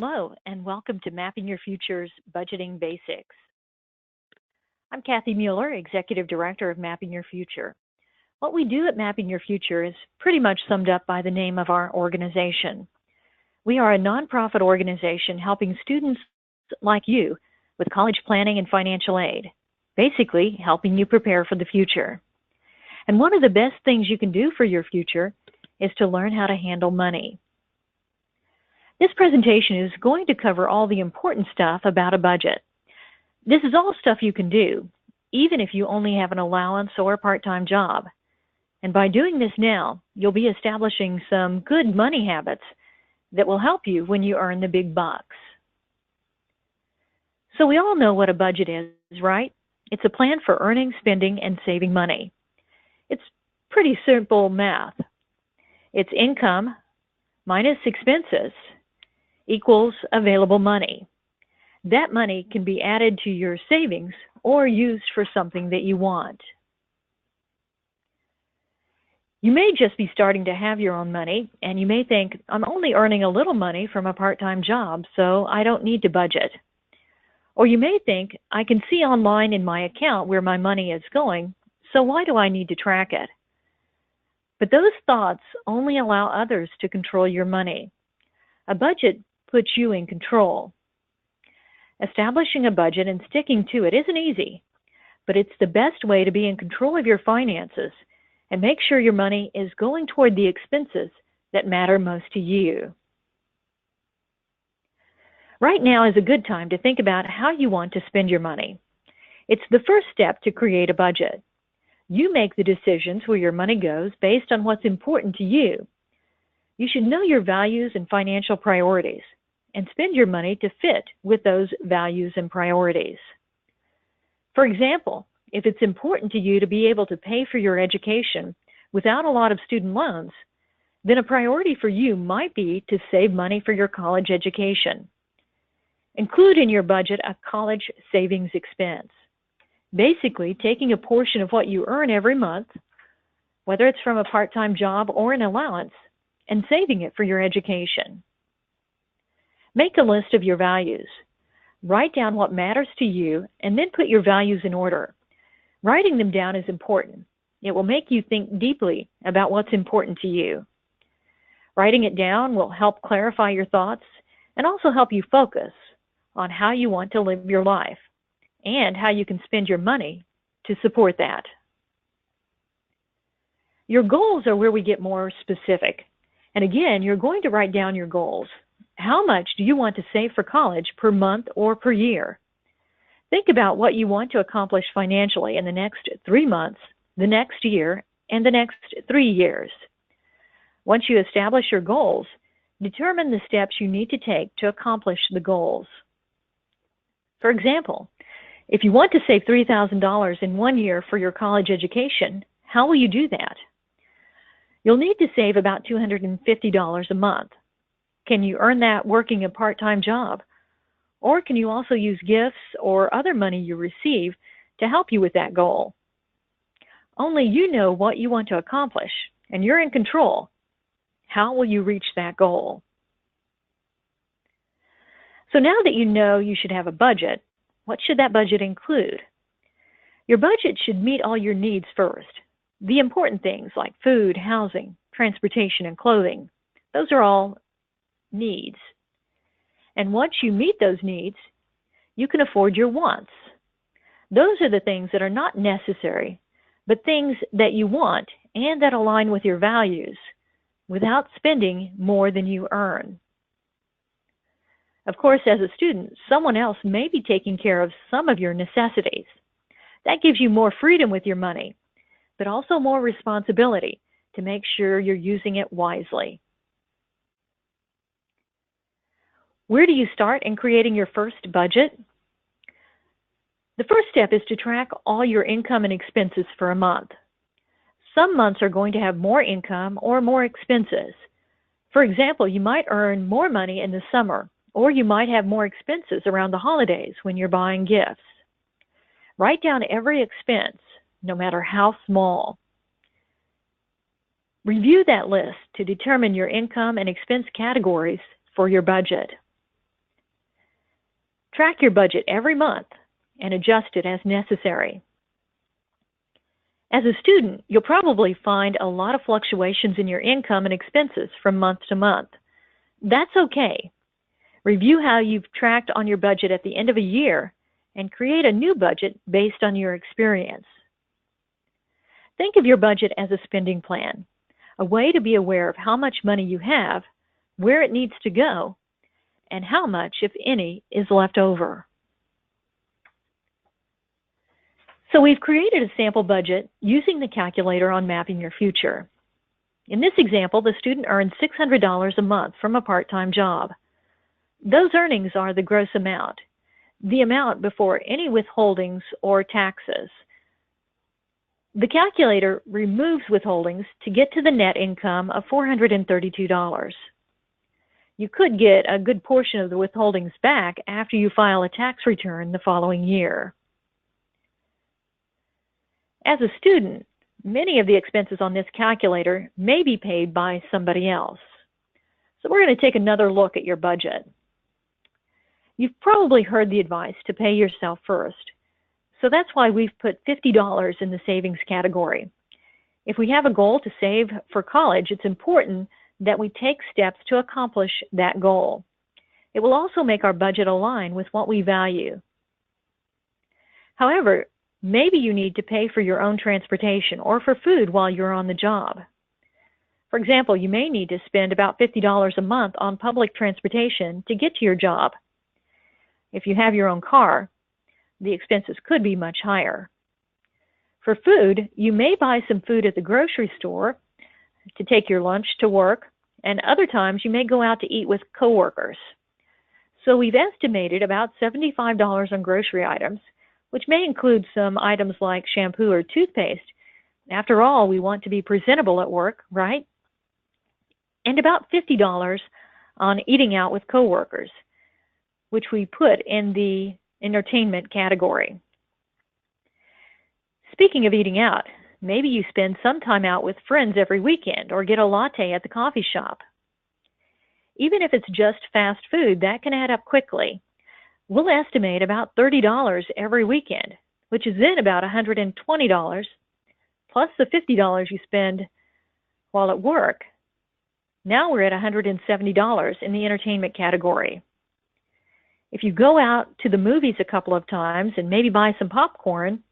Hello, and welcome to Mapping Your Future's Budgeting Basics. I'm Kathy Mueller, Executive Director of Mapping Your Future. What we do at Mapping Your Future is pretty much summed up by the name of our organization. We are a nonprofit organization helping students like you with college planning and financial aid, basically helping you prepare for the future. And one of the best things you can do for your future is to learn how to handle money. This presentation is going to cover all the important stuff about a budget. This is all stuff you can do, even if you only have an allowance or a part-time job. And by doing this now, you'll be establishing some good money habits that will help you when you earn the big bucks. So we all know what a budget is, right? It's a plan for earning, spending, and saving money. It's pretty simple math. It's income minus expenses equals available money. That money can be added to your savings or used for something that you want. You may just be starting to have your own money, and you may think, I'm only earning a little money from a part-time job, so I don't need to budget. Or you may think, I can see online in my account where my money is going, so why do I need to track it? But those thoughts only allow others to control your money. A budget puts you in control. Establishing a budget and sticking to it isn't easy, but it's the best way to be in control of your finances and make sure your money is going toward the expenses that matter most to you. Right now is a good time to think about how you want to spend your money. It's the first step to create a budget. You make the decisions where your money goes based on what's important to you. You should know your values and financial priorities and spend your money to fit with those values and priorities. For example, if it's important to you to be able to pay for your education without a lot of student loans, then a priority for you might be to save money for your college education. Include in your budget a college savings expense, basically taking a portion of what you earn every month, whether it's from a part-time job or an allowance, and saving it for your education. Make a list of your values. Write down what matters to you and then put your values in order. Writing them down is important. It will make you think deeply about what's important to you. Writing it down will help clarify your thoughts and also help you focus on how you want to live your life and how you can spend your money to support that. Your goals are where we get more specific. And again, you're going to write down your goals. How much do you want to save for college per month or per year? Think about what you want to accomplish financially in the next 3 months, the next year, and the next 3 years. Once you establish your goals, determine the steps you need to take to accomplish the goals. For example, if you want to save $3,000 in 1 year for your college education, how will you do that? You'll need to save about $250 a month. Can you earn that working a part-time job? Or can you also use gifts or other money you receive to help you with that goal? Only you know what you want to accomplish, and you're in control. How will you reach that goal? So now that you know you should have a budget, what should that budget include? Your budget should meet all your needs first. The important things like food, housing, transportation, and clothing, those are all needs. And once you meet those needs, you can afford your wants. Those are the things that are not necessary, but things that you want and that align with your values without spending more than you earn. Of course, as a student, someone else may be taking care of some of your necessities. That gives you more freedom with your money, but also more responsibility to make sure you're using it wisely. Where do you start in creating your first budget? The first step is to track all your income and expenses for a month. Some months are going to have more income or more expenses. For example, you might earn more money in the summer, or you might have more expenses around the holidays when you're buying gifts. Write down every expense, no matter how small. Review that list to determine your income and expense categories for your budget. Track your budget every month and adjust it as necessary. As a student, you'll probably find a lot of fluctuations in your income and expenses from month to month. That's okay. Review how you've tracked on your budget at the end of a year and create a new budget based on your experience. Think of your budget as a spending plan, a way to be aware of how much money you have, where it needs to go, and how much, if any, is left over. So we've created a sample budget using the calculator on Mapping Your Future. In this example, the student earned $600 a month from a part-time job. Those earnings are the gross amount, the amount before any withholdings or taxes. The calculator removes withholdings to get to the net income of $432. You could get a good portion of the withholdings back after you file a tax return the following year. As a student, many of the expenses on this calculator may be paid by somebody else. So we're going to take another look at your budget. You've probably heard the advice to pay yourself first. So that's why we've put $50 in the savings category. If we have a goal to save for college, it's important that we take steps to accomplish that goal. It will also make our budget align with what we value. However, maybe you need to pay for your own transportation or for food while you're on the job. For example, you may need to spend about $50 a month on public transportation to get to your job. If you have your own car, the expenses could be much higher. For food, you may buy some food at the grocery store to take your lunch to work, and other times you may go out to eat with coworkers. So we've estimated about $75 on grocery items, which may include some items like shampoo or toothpaste. After all, we want to be presentable at work, right? And about $50 on eating out with coworkers, which we put in the entertainment category. Speaking of eating out, maybe you spend some time out with friends every weekend or get a latte at the coffee shop. Even if it's just fast food, that can add up quickly. We'll estimate about $30 every weekend, which is then about $120, plus the $50 you spend while at work. Now we're at $170 in the entertainment category. If you go out to the movies a couple of times and maybe buy some popcorn,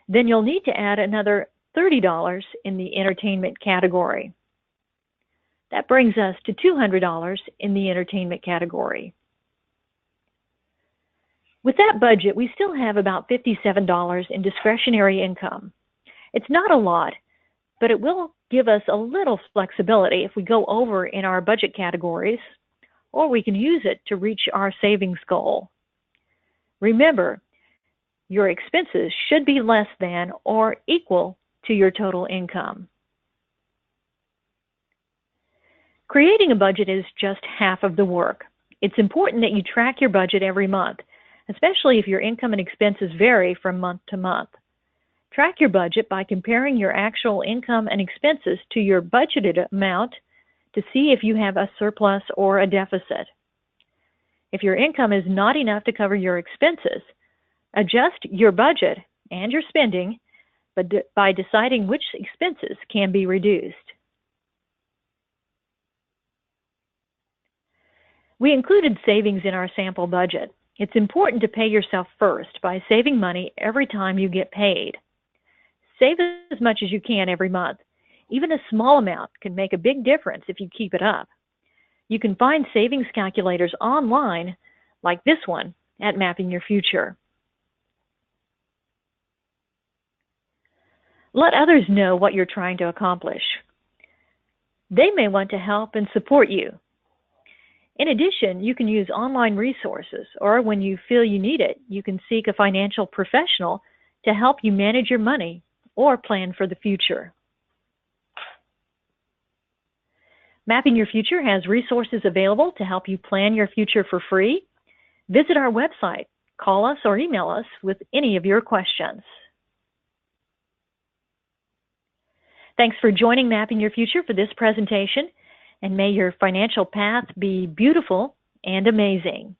then you'll need to add another $30 in the entertainment category. That brings us to $200 in the entertainment category. With that budget, we still have about $57 in discretionary income. It's not a lot, but it will give us a little flexibility if we go over in our budget categories, or we can use it to reach our savings goal. Remember, your expenses should be less than or equal to your total income. Creating a budget is just half of the work. It's important that you track your budget every month, especially if your income and expenses vary from month to month. Track your budget by comparing your actual income and expenses to your budgeted amount to see if you have a surplus or a deficit. If your income is not enough to cover your expenses, adjust your budget and your spending by deciding which expenses can be reduced. We included savings in our sample budget. It's important to pay yourself first by saving money every time you get paid. Save as much as you can every month. Even a small amount can make a big difference if you keep it up. You can find savings calculators online, like this one, at Mapping Your Future. Let others know what you're trying to accomplish. They may want to help and support you. In addition, you can use online resources, or when you feel you need it, you can seek a financial professional to help you manage your money or plan for the future. Mapping Your Future has resources available to help you plan your future for free. Visit our website, call us, or email us with any of your questions. Thanks for joining Mapping Your Future for this presentation, and may your financial path be beautiful and amazing.